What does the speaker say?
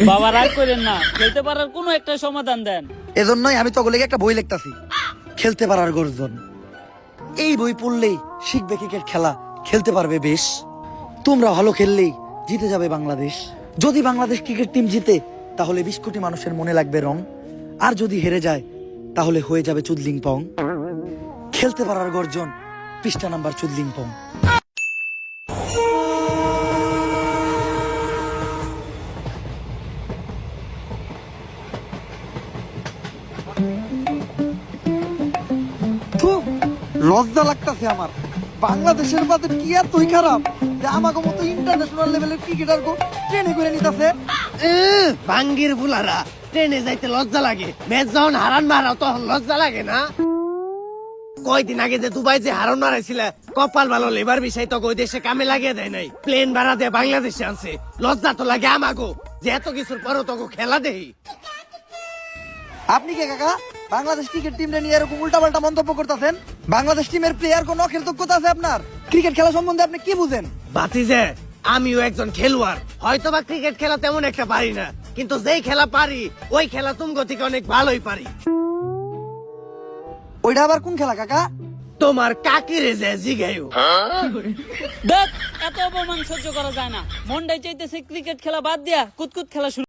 বাবা রাগ করেন না, খেলতে পারার কোনো একটা সমাধান দেন। এজন্যই আমি তগলে একটা বই লিখতাছি, খেলতে পারার গর্জন। এই বই পড়লেই শিখবে ক্রিকেট খেলা, খেলতে পারবে বেশ। তোমরা ভালো খেললেই জিতে যাবে বাংলাদেশ। যদি বাংলাদেশ ক্রিকেট টিম জিতে তাহলে 20 কোটি মানুষের মনে লাগবে রং, আর যদি হেরে যায় তাহলে হয়ে যাবে চুদলিং পং। খেলতে পারার গর্জন, পৃষ্ঠা নাম্বার চুদলিং পং। লজ্জা লাগতাছে আমার, বাংলাদেশের বাদে কি আর তুই খারাপ যে আমাকে মতো ইন্টারন্যাশনাল লেভেলের ক্রিকেটার গো ট্রেনে করে নিতাছে। বাঙ্গির বুলারা ট্রেনে যাইতে লজ্জা লাগে, ম্যাচ যখন হারান মারাও তখন লজ্জা লাগে না? কয়দিন আগে যে দুবাই যে হারান মারাইছিল, কপাল ভালো লেবার বিষয় তো ওই দেশে কামে লাগিয়ে দেয় নাই, প্লেন ভাড়া দিয়ে বাংলাদেশে আনছে। লজ্জা তো লাগে আমাগো যে এত কিছুর পরও তোকে খেলা দেই। আপনি কে কাকা বাংলাদেশ ক্রিকেট টিম নিয়ে এরকম উল্টাপাল্টা মন্তব্য করতেছেন? বাংলাদেশ টিমের প্লেয়ার কোন কৃতজ্ঞতা আছে আপনার? ক্রিকেট খেলা সম্বন্ধে আপনি কি বুঝেন? বাতিজে আমিও একজন খেলোয়াড়, হয়তো বা ক্রিকেট খেলা তেমন একটা পারি না, কিন্তু যেই খেলা পারি ওই খেলা তুমগো থেকে অনেক ভালোই পারি। ওইটা আবার কোন খেলা কাকা? তোমার কাকিরে যে জিগাইও। দেখ, এত অপমান সহ্য করা যায় না। মনটাই চাইতেছে ক্রিকেট খেলা বাদ দিয়া কুতকুত খেলা শুরু